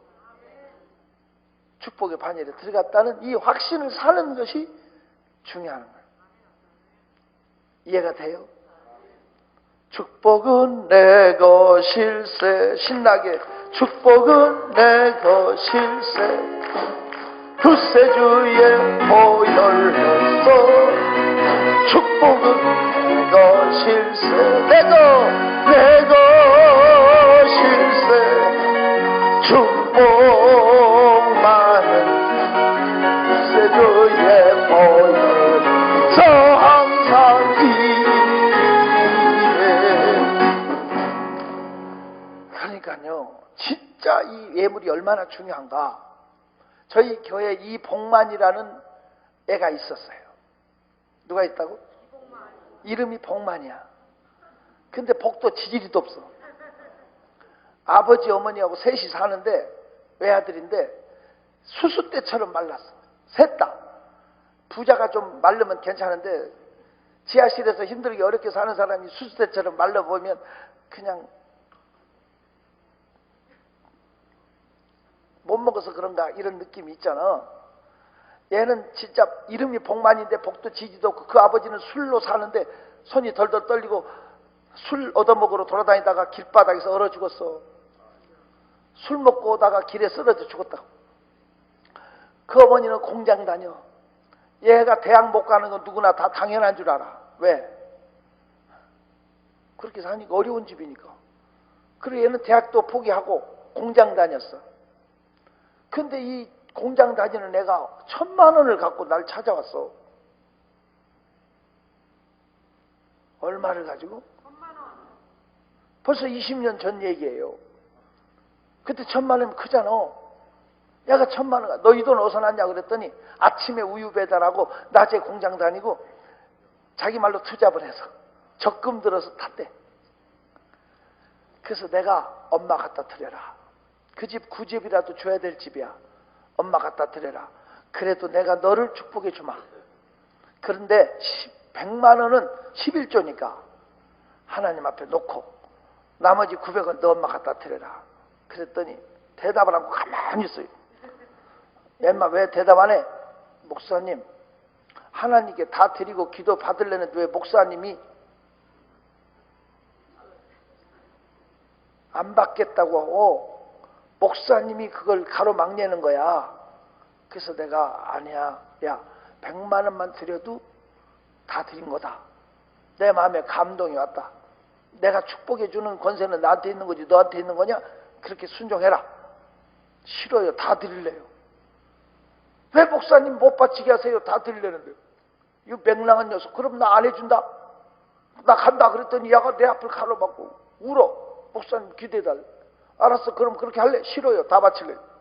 축복의 반열에 들어갔다는 이 확신을 사는 것이 중요한 거예요. 이해가 돼요? 축복은 내 것일세. 신나게. 축복은 내 것일세. 두세 주에 모여서 축복은 내 것일세. 내 것일세. 축복 많은 두세 주에 모여서 항상 그러니까요, 진짜 이 예물이 얼마나 중요한가. 저희 교회에 이복만이라는 애가 있었어요. 누가 있다고? 이름이 복만이야. 근데 복도 지지리도 없어. 아버지 어머니하고 셋이 사는데 외아들인데 수수 때처럼 말랐어. 셋 다. 부자가 좀 마르면 괜찮은데 지하실에서 힘들게 어렵게 사는 사람이 수수 때처럼 말라보면 그냥 못 먹어서 그런가 이런 느낌이 있잖아. 얘는 진짜 이름이 복만인데 복도 지지도 없고, 그 아버지는 술로 사는데 손이 덜덜 떨리고 술 얻어먹으러 돌아다니다가 길바닥에서 얼어 죽었어. 술 먹고 오다가 길에 쓰러져 죽었다고. 그 어머니는 공장 다녀. 얘가 대학 못 가는 건 누구나 다 당연한 줄 알아. 왜? 그렇게 사니까 어려운 집이니까. 그리고 얘는 대학도 포기하고 공장 다녔어. 근데 이 공장 다니는 애가 1,000만 원을 갖고 날 찾아왔어. 얼마를 가지고? 1,000만 원. 벌써 20년 전 얘기예요. 그때 1,000만 원이면 크잖아. 얘가 1,000만 원, 너 이 돈 어디서 났냐 그랬더니 아침에 우유 배달하고 낮에 공장 다니고 자기 말로 투잡을 해서 적금 들어서 탔대. 그래서 내가 엄마 갖다 드려라. 그 집 9집이라도 줘야 될 집이야. 엄마 갖다 드려라. 그래도 내가 너를 축복해 주마. 그런데 100만 원은 11조니까 하나님 앞에 놓고 나머지 900원 너 엄마 갖다 드려라. 그랬더니 대답을 하고 가만히 있어요. 엄마 왜 대답 안 해? 목사님, 하나님께 다 드리고 기도 받으려는데 왜 목사님이 안 받겠다고 하고 목사님이 그걸 가로막내는 거야. 그래서 내가 아니야. 야, 100만 원만 드려도 다 드린 거다. 내 마음에 감동이 왔다. 내가 축복해 주는 권세는 나한테 있는 거지 너한테 있는 거냐? 그렇게 순종해라. 싫어요. 다 드릴래요. 왜 목사님 못 바치게 하세요? 다 드리려는데요. 이 맹랑한 녀석. 그럼 나 안 해준다. 나 간다 그랬더니 야가 내 앞을 가로막고 울어. 목사님 기대해달래. 알았어. 그럼 그렇게 할래? 싫어요. 다 바칠래요.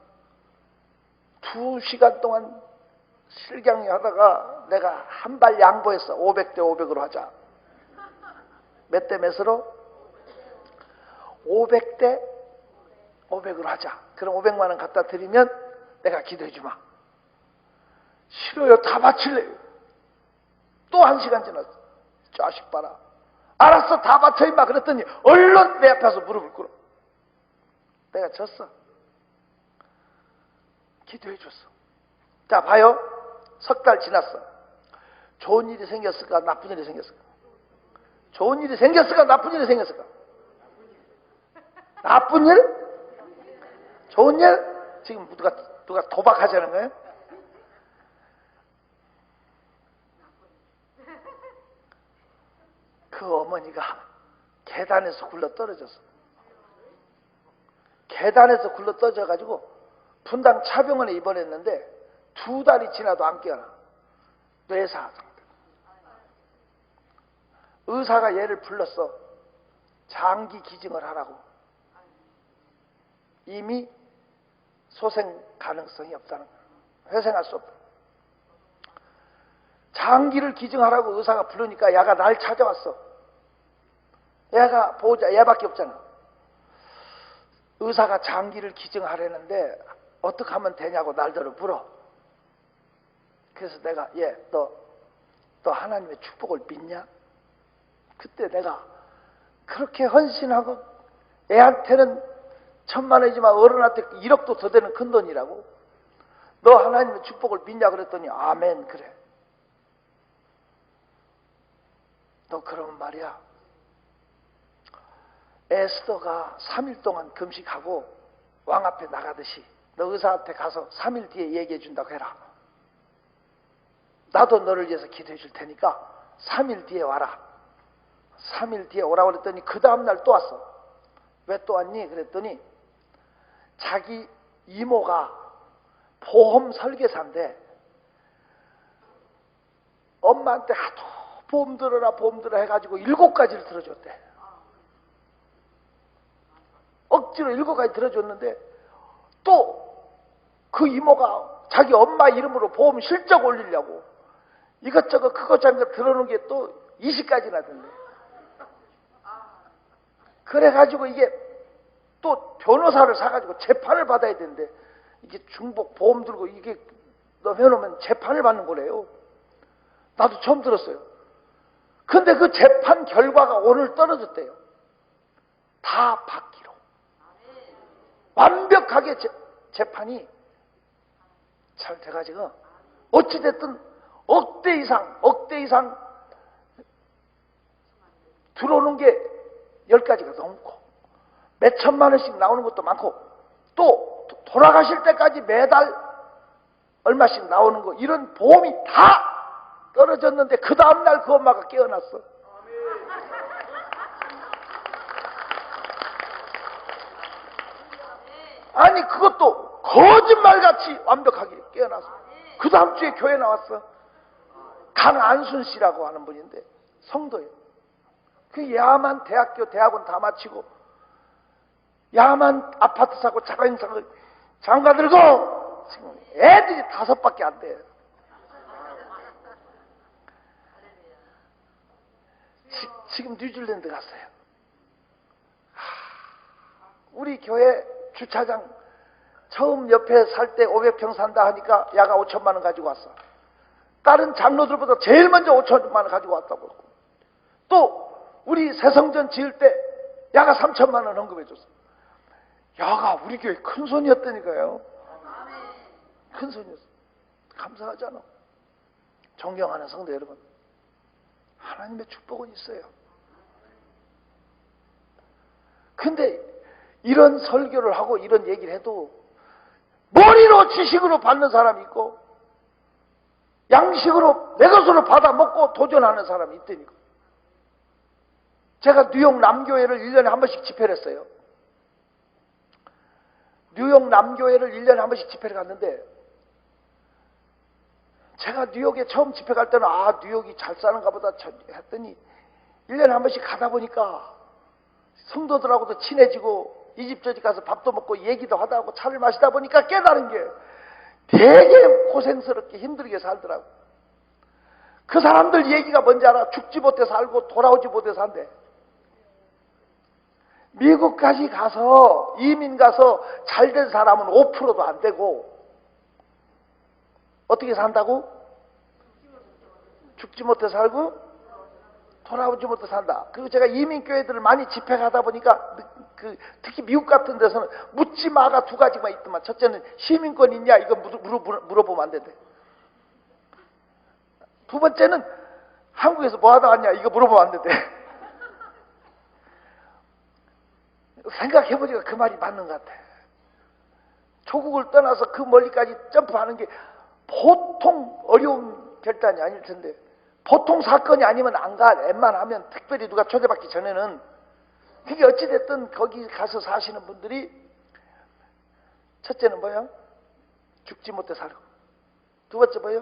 2시간 동안 실경이 하다가 내가 한 발 양보했어. 500대 500으로 하자. 몇 대 몇으로? 500대 500으로 하자. 그럼 500만 원 갖다 드리면 내가 기도해 주마. 싫어요. 다 바칠래요. 또 1시간 지났어. 자식 봐라. 알았어. 다 바쳐 임마. 그랬더니 얼른 내 앞에서 무릎을 꿇어. 내가 졌어. 기도해 줬어. 자 봐요. 석 달 지났어. 좋은 일이 생겼을까? 나쁜 일이 생겼을까? 좋은 일이 생겼을까? 나쁜 일이 생겼을까? 나쁜 일? 좋은 일? 지금 누가 도박하자는 거예요? 그 어머니가 계단에서 굴러 떨어졌어. 계단에서 굴러 떨어져 가지고 분당 차병원에 입원했는데 2달이 지나도 안 깨어나. 뇌사 상태. 의사가 얘를 불렀어. 장기 기증을 하라고. 이미 소생 가능성이 없다는 거야. 회생할 수 없다. 장기를 기증하라고 의사가 부르니까 얘가 날 찾아왔어. 얘가 보호자 얘밖에 없잖아. 의사가 장기를 기증하려는데 어떻게 하면 되냐고 날더러 물어. 그래서 내가 너 하나님의 축복을 믿냐? 그때 내가 그렇게 헌신하고 애한테는 1000만 원이지만 어른한테 1억도 더 되는 큰 돈이라고. 너 하나님의 축복을 믿냐? 그랬더니 아멘. 그래. 너 그러면 말이야. 에스더가 3일 동안 금식하고 왕 앞에 나가듯이 너 의사한테 가서 3일 뒤에 얘기해 준다고 해라. 나도 너를 위해서 기도해 줄 테니까 3일 뒤에 와라. 3일 뒤에 오라고 그랬더니 그 다음날 또 왔어. 왜 또 왔니? 그랬더니 자기 이모가 보험 설계사인데 엄마한테 하도 보험 들어라 보험 들어 해가지고 7가지를 들어줬대. 억지로 7가지 들어줬는데 또 그 이모가 자기 엄마 이름으로 보험 실적 올리려고 이것저것 그거 저거 들어놓은 게 또 20가지나 된대. 그래가지고 이게 또 변호사를 사가지고 재판을 받아야 되는데 이게 중복 보험 들고 이게 너 해놓으면 재판을 받는 거래요. 나도 처음 들었어요. 근데 그 재판 결과가 오늘 떨어졌대요. 다 받기로. 완벽하게 재판이 잘 돼가지고 어찌됐든 억대 이상 들어오는 게 10가지가 넘고 몇 천만 원씩 나오는 것도 많고 또 돌아가실 때까지 매달 얼마씩 나오는 거 이런 보험이 다 떨어졌는데 그 다음날 그 엄마가 깨어났어. 아니 그것도 거짓말같이 완벽하게 깨어났어. 그 다음 주에 교회 나왔어. 강안순 씨라고 하는 분인데 성도예요. 그 야만 대학원 다 마치고 야만 아파트 사고 자가용 사고 장가 들고 지금 애들이 5밖에 안 돼. 지금 뉴질랜드 갔어요. 우리 교회 주차장 처음 옆에 살 때 500평 산다 하니까 야가 5천만 원 가지고 왔어. 다른 장로들보다 제일 먼저 5천만 원 가지고 왔다고. 또 우리 새성전 지을 때 야가 3천만 원 헌금해 줬어. 야가 우리 교회 큰 손이었다니까요. 큰 손이었어. 감사하잖아. 존경하는 성도 여러분, 하나님의 축복은 있어요. 근데 이런 설교를 하고 이런 얘기를 해도 머리로 지식으로 받는 사람이 있고 양식으로 내 것으로 받아 먹고 도전하는 사람이 있다니까. 제가 뉴욕 남교회를 1년에 한 번씩 집회를 했어요. 뉴욕 남교회를 1년에 한 번씩 집회를 갔는데, 제가 뉴욕에 처음 집회 갈 때는 뉴욕이 잘 사는가 보다 했더니 1년에 한 번씩 가다 보니까 성도들하고도 친해지고 이 집 저 집 가서 밥도 먹고 얘기도 하다 하고 차를 마시다 보니까 깨달은 게 되게 고생스럽게 힘들게 살더라고. 그 사람들 얘기가 뭔지 알아? 죽지 못해 살고 돌아오지 못해 산대. 미국까지 가서 이민 가서 잘된 사람은 5%도 안 되고 어떻게 산다고? 죽지 못해 살고 돌아오지 못해 산다. 그리고 제가 이민교회들을 많이 집회 가다 보니까 특히 미국 같은 데서는 묻지 마가 두 가지만 있더만. 첫째는 시민권 있냐 이거 물어보면 안 된대. 두 번째는 한국에서 뭐 하다 왔냐 이거 물어보면 안 된대. 생각해보니까 그 말이 맞는 것 같아. 조국을 떠나서 그 멀리까지 점프하는 게 보통 어려운 결단이 아닐 텐데, 보통 사건이 아니면 안 가. 웬만하면 특별히 누가 초대받기 전에는. 그게 어찌됐든 거기 가서 사시는 분들이 첫째는 뭐야? 죽지 못해 살고. 두 번째 뭐야?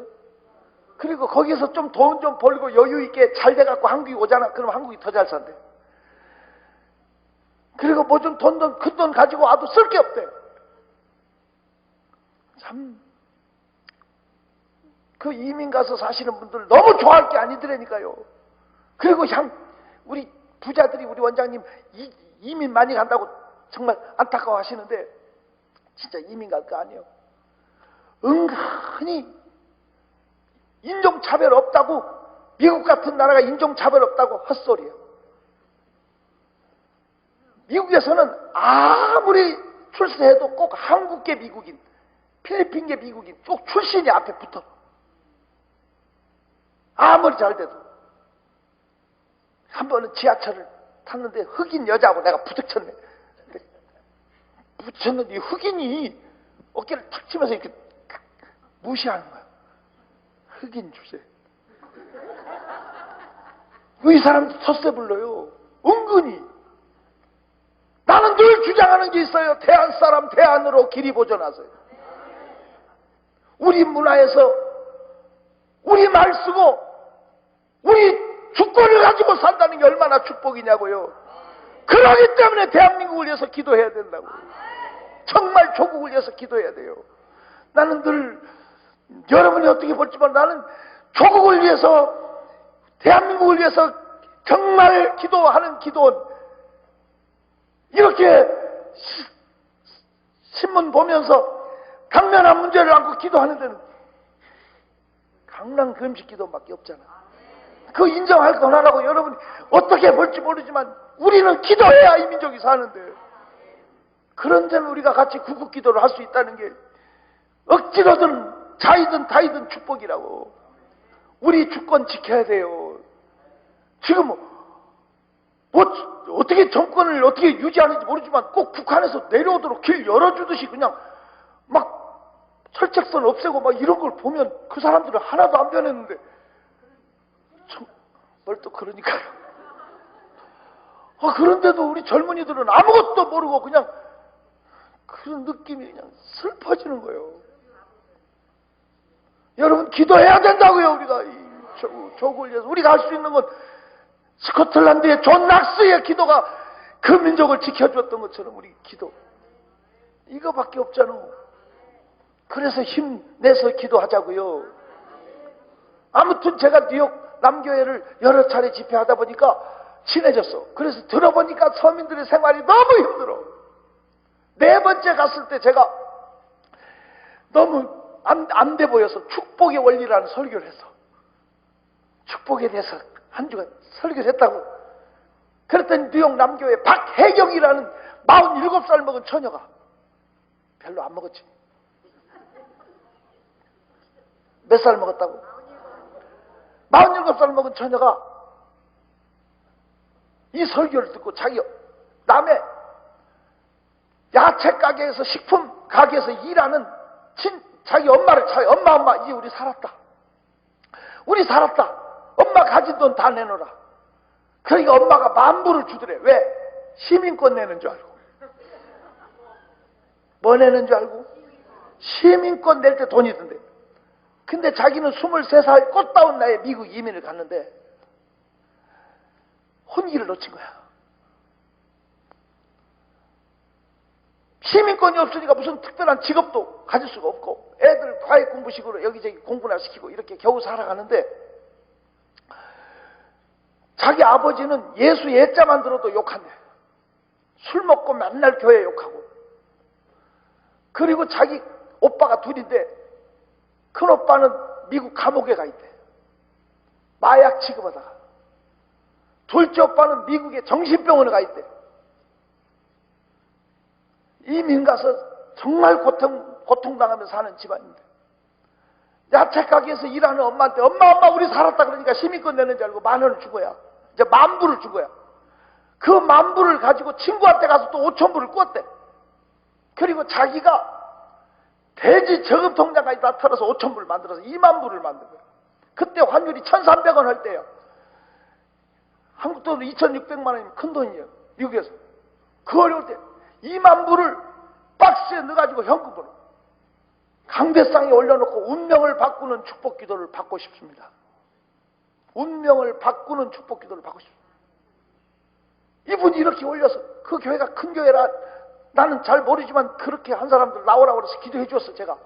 그리고 거기서 좀 돈 좀 벌고 여유 있게 잘 돼갖고 한국이 오잖아. 그럼 한국이 더 잘 산대. 그리고 뭐 좀 큰 돈 가지고 와도 쓸 게 없대. 참, 그 이민 가서 사시는 분들 너무 좋아할 게 아니더라니까요. 그리고 우리 부자들이 우리 원장님 이민 많이 간다고 정말 안타까워 하시는데 진짜 이민 갈 거 아니에요. 은근히 인종차별 없다고, 미국 같은 나라가 인종차별 없다고 헛소리예요. 미국에서는 아무리 출세해도 꼭 한국계 미국인, 필리핀계 미국인 꼭 출신이 앞에 붙어. 아무리 잘 돼도. 한 번은 지하철을 탔는데 흑인 여자하고 내가 부딪혔네. 부딪혔는데 흑인이 어깨를 탁 치면서 이렇게 무시하는 거야. 흑인 주제. 이 사람도 텃세 불러요. 은근히. 나는 늘 주장하는 게 있어요. 대한 사람 대안으로 길이 보존하세요. 우리 문화에서 우리 말 쓰고 우리 주권을 가지고 산다는 게 얼마나 축복이냐고요. 그러기 때문에 대한민국을 위해서 기도해야 된다고. 정말 조국을 위해서 기도해야 돼요. 나는 늘 여러분이 어떻게 볼지만 나는 조국을 위해서, 대한민국을 위해서 정말 기도하는 기도원, 이렇게 신문 보면서 당면한 문제를 안고 기도하는 데는 강남 금식 기도밖에 없잖아. 그 인정할 건 하라고. 여러분이 어떻게 볼지 모르지만 우리는 기도해야 이 민족이 사는데, 그런 데는 우리가 같이 구국 기도를 할 수 있다는 게 억지로든 자이든 다이든 축복이라고. 우리 주권 지켜야 돼요. 지금 뭐 어떻게 정권을 어떻게 유지하는지 모르지만 꼭 북한에서 내려오도록 길 열어주듯이 그냥 막 철책선 없애고 막 이런 걸 보면 그 사람들은 하나도 안 변했는데 뭘 또 그러니까요. 그런데도 우리 젊은이들은 아무것도 모르고 그냥 그런 느낌이 그냥 슬퍼지는 거예요. 여러분 기도해야 된다고요. 우리가 이 조국을 위해서 우리가 할 수 있는 건 스코틀랜드의 존 낙스의 기도가 그 민족을 지켜주었던 것처럼 우리 기도 이거밖에 없잖아. 그래서 힘내서 기도하자고요. 아무튼 제가 뉴욕 남교회를 여러 차례 집회하다 보니까 친해졌어. 그래서 들어보니까 서민들의 생활이 너무 힘들어. 네 번째 갔을 때 제가 너무 안 돼 보여서 축복의 원리라는 설교를 했어. 축복에 대해서 한 주간 설교를 했다고. 그랬더니 뉴욕 남교회 박혜경이라는 47살 먹은 처녀가, 별로 안 먹었지. 몇 살 먹었다고? 47살 먹은 처녀가 이 설교를 듣고 자기 남의 야채 가게에서, 식품 가게에서 일하는 자기 엄마를 찾아. 엄마 이제 우리 살았다. 우리 살았다. 엄마 가진 돈 다 내놓으라. 그러니까 엄마가 10,000불을 주더래. 왜? 시민권 내는 줄 알고. 뭐 내는 줄 알고? 시민권 낼 때 돈이 든대. 근데 자기는 23살 꽃다운 나이에 미국 이민을 갔는데 혼기를 놓친 거야. 시민권이 없으니까 무슨 특별한 직업도 가질 수가 없고, 애들 과외 공부식으로 여기저기 공부나 시키고 이렇게 겨우 살아가는데, 자기 아버지는 예수 예자만 들어도 욕한대. 술 먹고 맨날 교회 욕하고. 그리고 자기 오빠가 둘인데, 큰 오빠는 미국 감옥에 가 있대. 마약 취급하다가. 둘째 오빠는 미국의 정신병원에 가 있대. 이민 가서 정말 고통당하면서 사는 집안인데, 야채 가게에서 일하는 엄마한테 엄마 우리 살았다 그러니까 시민권 내는 줄 알고 10,000원을 준 거야. 이제 10,000불을 준 거야. 그 10,000불을 가지고 친구한테 가서 또 5,000불을 꿨대. 그리고 자기가 대지 저금 통장까지 다 털어서 5,000불을 만들어서 20,000불을 만든 거야. 그때 환율이 1,300원 할 때야. 한국 돈으로 2,600만 원이면 큰 돈이에요. 미국에서. 그 어려울 때 20,000불을 박스에 넣어가지고 현금으로 강대상에 올려놓고 운명을 바꾸는 축복 기도를 받고 싶습니다. 운명을 바꾸는 축복 기도를 받고 싶습니다. 이분이 이렇게 올려서, 그 교회가 큰 교회라 나는 잘 모르지만 그렇게 한 사람들 나오라고 그래서 기도해 줬어. 제가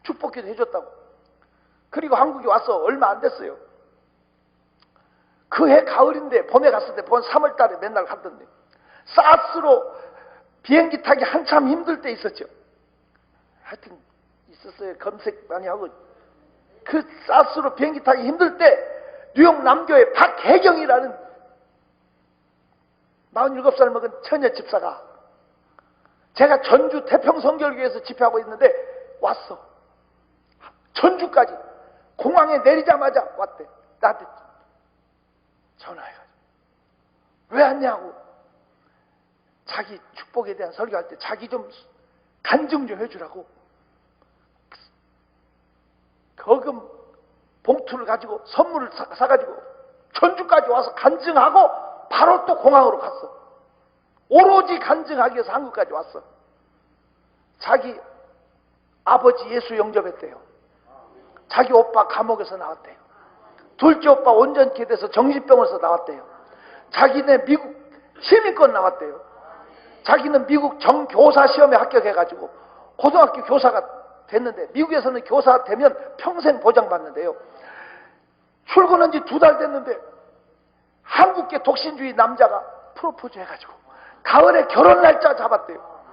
축복 기도 해줬다고. 그리고 한국에 와서 얼마 안 됐어요. 그 해 가을인데, 봄에 갔을 때 본 3월 달에 맨날 갔던데, 사스로 비행기 타기 한참 힘들 때 있었죠. 하여튼 있었어요. 검색 많이 하고. 그 사스로 비행기 타기 힘들 때 뉴욕 남교회 박혜경이라는 47살 먹은 처녀 집사가, 제가 전주 태평성결교에서 집회하고 있는데 왔어. 전주까지 공항에 내리자마자 왔대. 나한테 전화해가지고 왜 왔냐고. 자기 축복에 대한 설교할 때 자기 좀 간증 좀 해주라고. 거금 봉투를 가지고 선물을 사가지고 전주까지 와서 간증하고 바로 또 공항으로 갔어. 오로지 간증하기 위해서 한국까지 왔어. 자기 아버지 예수 영접했대요. 자기 오빠 감옥에서 나왔대요. 둘째 오빠 온전케 돼서 정신병원에서 나왔대요. 자기네 미국 시민권 나왔대요. 자기는 미국 정교사 시험에 합격해가지고 고등학교 교사가 됐는데, 미국에서는 교사 되면 평생 보장받는데요. 출근한 지 2달 됐는데 한국계 독신주의 남자가 프로포즈 해가지고 가을에 결혼 날짜 잡았대요.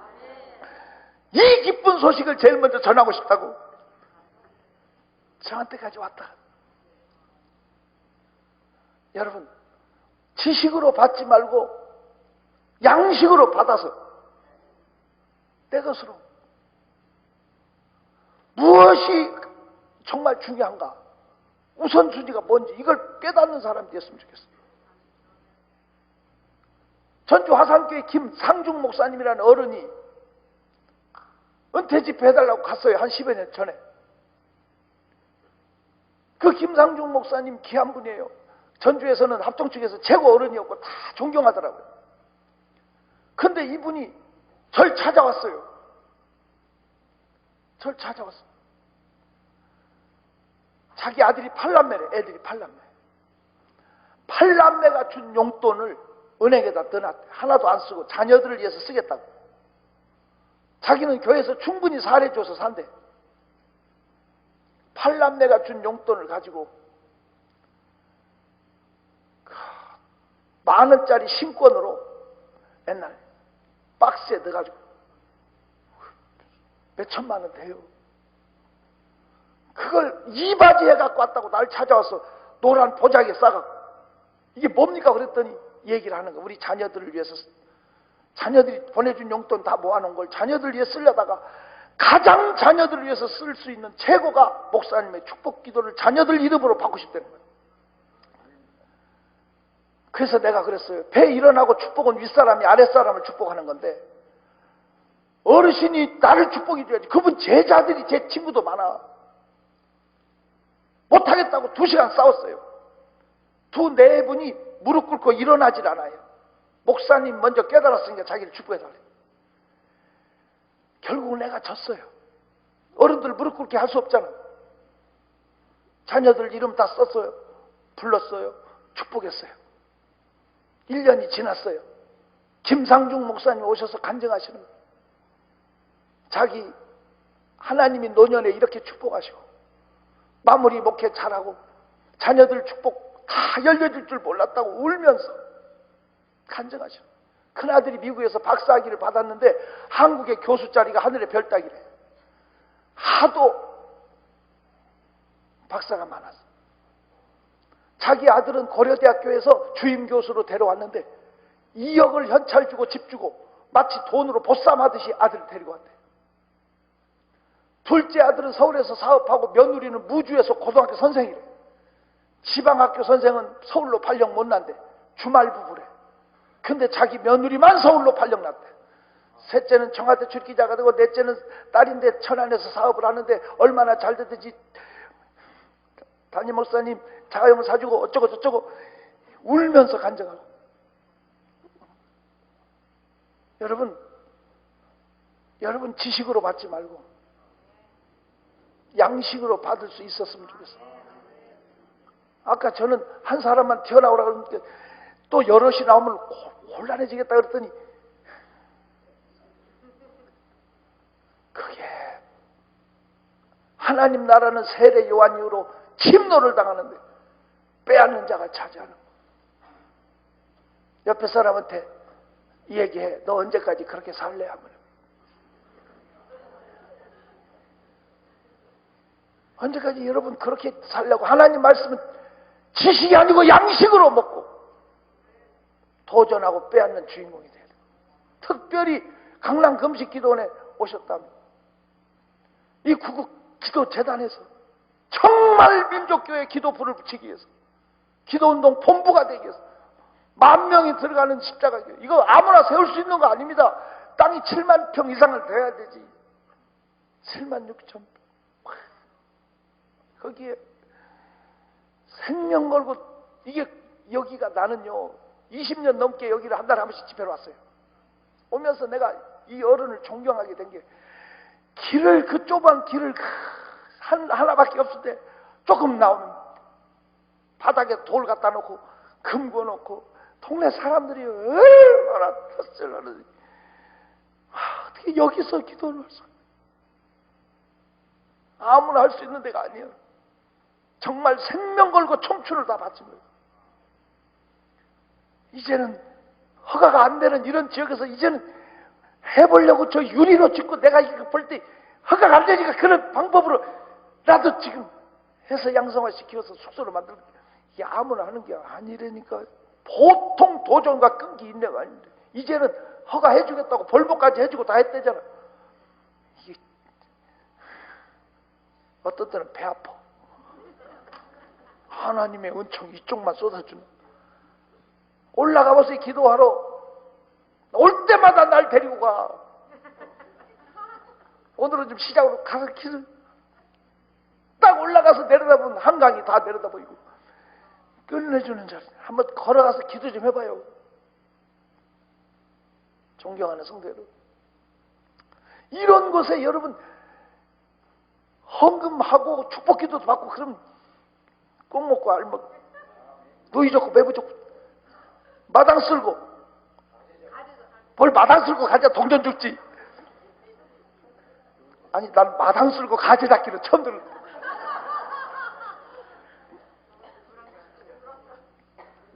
이 기쁜 소식을 제일 먼저 전하고 싶다고 저한테까지 왔다. 여러분, 지식으로 받지 말고 양식으로 받아서 내 것으로 무엇이 정말 중요한가, 우선순위가 뭔지 이걸 깨닫는 사람이 됐으면 좋겠습니다. 전주 화산교회 김상중 목사님이라는 어른이 은퇴 집회 해달라고 갔어요. 한 10여 년 전에. 그 김상중 목사님 귀한 분이에요. 전주에서는 합동 측에서 최고 어른이었고 다 존경하더라고요. 근데 이분이 절 찾아왔어요. 절 찾아왔어요. 자기 아들이 8남매래. 애들이 8남매. 8남매가 준 용돈을 은행에다 넣어놨대. 하나도 안 쓰고 자녀들을 위해서 쓰겠다고. 자기는 교회에서 충분히 살해줘서 산대. 8남매가 준 용돈을 가지고 10,000원짜리 신권으로 옛날 박스에 넣어가지고 몇 천만 원 돼요. 그걸 이바지 해갖고 왔다고 날 찾아와서 노란 보자기에 싸갖고 이게 뭡니까 그랬더니 얘기를 하는 거야. 우리 자녀들을 위해서 자녀들이 보내준 용돈 다 모아놓은 걸 자녀들 위해 쓰려다가 가장 자녀들을 위해서 쓸 수 있는 최고가 목사님의 축복 기도를 자녀들 이름으로 받고 싶다는 거예요. 그래서 내가 그랬어요. 배 일어나고 축복은 윗사람이 아랫사람을 축복하는 건데 어르신이 나를 축복해 줘야지. 그분 제자들이 제 친구도 많아. 못하겠다고 2시간 싸웠어요. 네 분이 무릎 꿇고 일어나질 않아요. 목사님 먼저 깨달았으니까 자기를 축복해달래. 결국은 내가 졌어요. 어른들 무릎 꿇게 할 수 없잖아. 자녀들 이름 다 썼어요. 불렀어요. 축복했어요. 1년이 지났어요. 김상중 목사님 오셔서 간증하시는 거예요. 자기 하나님이 노년에 이렇게 축복하시고 마무리 목회 잘하고 자녀들 축복 다 열려줄 줄 몰랐다고 울면서 간증하시는 거예요. 큰아들이 미국에서 박사학위를 받았는데 한국의 교수 자리가 하늘의 별 따기래. 하도 박사가 많았어. 자기 아들은 고려대학교에서 주임 교수로 데려왔는데 2억을 현찰 주고 집 주고 마치 돈으로 보쌈하듯이 아들을 데리고 왔대. 둘째 아들은 서울에서 사업하고 며느리는 무주에서 고등학교 선생이래. 지방학교 선생은 서울로 발령 못 난대. 주말 부부래. 근데 자기 며느리만 서울로 발령 났대. 셋째는 청와대 출기자가 되고 넷째는 딸인데 천안에서 사업을 하는데 얼마나 잘 됐든지 담임 목사님 자가용을 사주고 어쩌고 저쩌고 울면서 간증하고. 여러분 지식으로 받지 말고 양식으로 받을 수 있었으면 좋겠어요. 아까 저는 한 사람만 튀어나오라 그러는데 또 여럿이 나오면 곤란해지겠다 그랬더니 그게 하나님 나라는 세례 요한 이후로 침노를 당하는데 빼앗는 자가 차지하는 거예요. 옆에 사람한테 이 얘기해. 너 언제까지 그렇게 살래? 하면 언제까지 여러분 그렇게 살려고? 하나님 말씀은 지식이 아니고 양식으로 먹고 도전하고 빼앗는 주인공이 돼야 돼요. 특별히 강남 금식기도원에 오셨다면 이 구국 기도재단에서 정말 민족교회 기도불을 붙이기 위해서 기도운동 본부가 되기 위해서 10,000명이 들어가는 십자가교회, 이거 아무나 세울 수 있는 거 아닙니다. 땅이 7만 평 이상을 돼야 되지. 7만 6천 평. 거기에 생명 걸고, 이게 여기가 나는요 20년 넘게 여기를 한 달에 한 번씩 집회로 왔어요. 오면서 내가 이 어른을 존경하게 된 게, 길을, 그 좁은 길을 하나밖에 없을 때 조금 나오면 바닥에 돌 갖다 놓고 금 구워놓고 동네 사람들이 얼마나 텃을 하는지, 어떻게 여기서 기도를 할 수, 아무나 할 수 있는 데가 아니에요. 정말 생명 걸고 청춘을 다 바친 거예요. 이제는 허가가 안 되는 이런 지역에서 이제는 해보려고 저 유리로 짓고, 내가 이거 볼 때 허가가 안 되니까 그런 방법으로 나도 지금 해서 양성화 시키면서 숙소를 만들고, 이게 아무나 하는 게 아니라니까. 보통 도전과 끈기 인내가 아닌데 이제는 허가해 주겠다고 벌목까지 해주고 다 했대잖아. 이게 어떤 때는 배 아파. 하나님의 은총이 이쪽만 쏟아주는. 올라가봐서 기도하러 올 때마다 날 데리고 가. 오늘은 좀 시작으로 가서 기도, 딱 올라가서 내려다보면 한강이 다 내려다 보이고 끝내주는 자리. 한번 걸어가서 기도 좀 해봐요. 존경하는 성도 여러분, 이런 곳에 여러분 헌금하고 축복기도도 받고 그러면 꼭 먹고 알먹고 누이 좋고 매부 좋고 마당 쓸고, 뭘 마당 쓸고 가자 동전 죽지. 아니, 난 마당 쓸고 가지 잡기는 처음 들었어.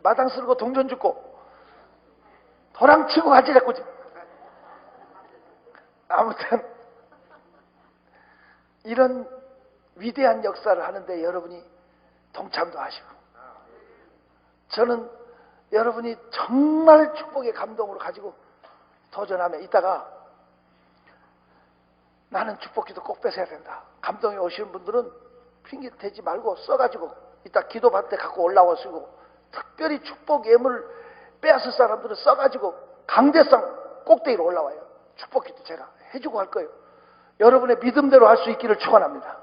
마당 쓸고 동전 죽고 도랑 치고 가지 잡고지. 아무튼 이런 위대한 역사를 하는데 여러분이 동참도 하시고, 저는 여러분이 정말 축복의 감동으로 가지고 도전하며 이따가 나는 축복기도 꼭 뺏어야 된다. 감동이 오시는 분들은 핑계 대지 말고 써가지고 이따 기도받을 때 갖고 올라오시고, 특별히 축복 예물 빼앗을 사람들은 써가지고 강대상 꼭대기로 올라와요. 축복기도 제가 해주고 할 거예요. 여러분의 믿음대로 할 수 있기를 축원합니다.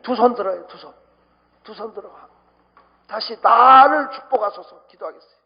두 손 들어요. 두 손 들어. 다시 나를 축복하소서 기도하겠어요.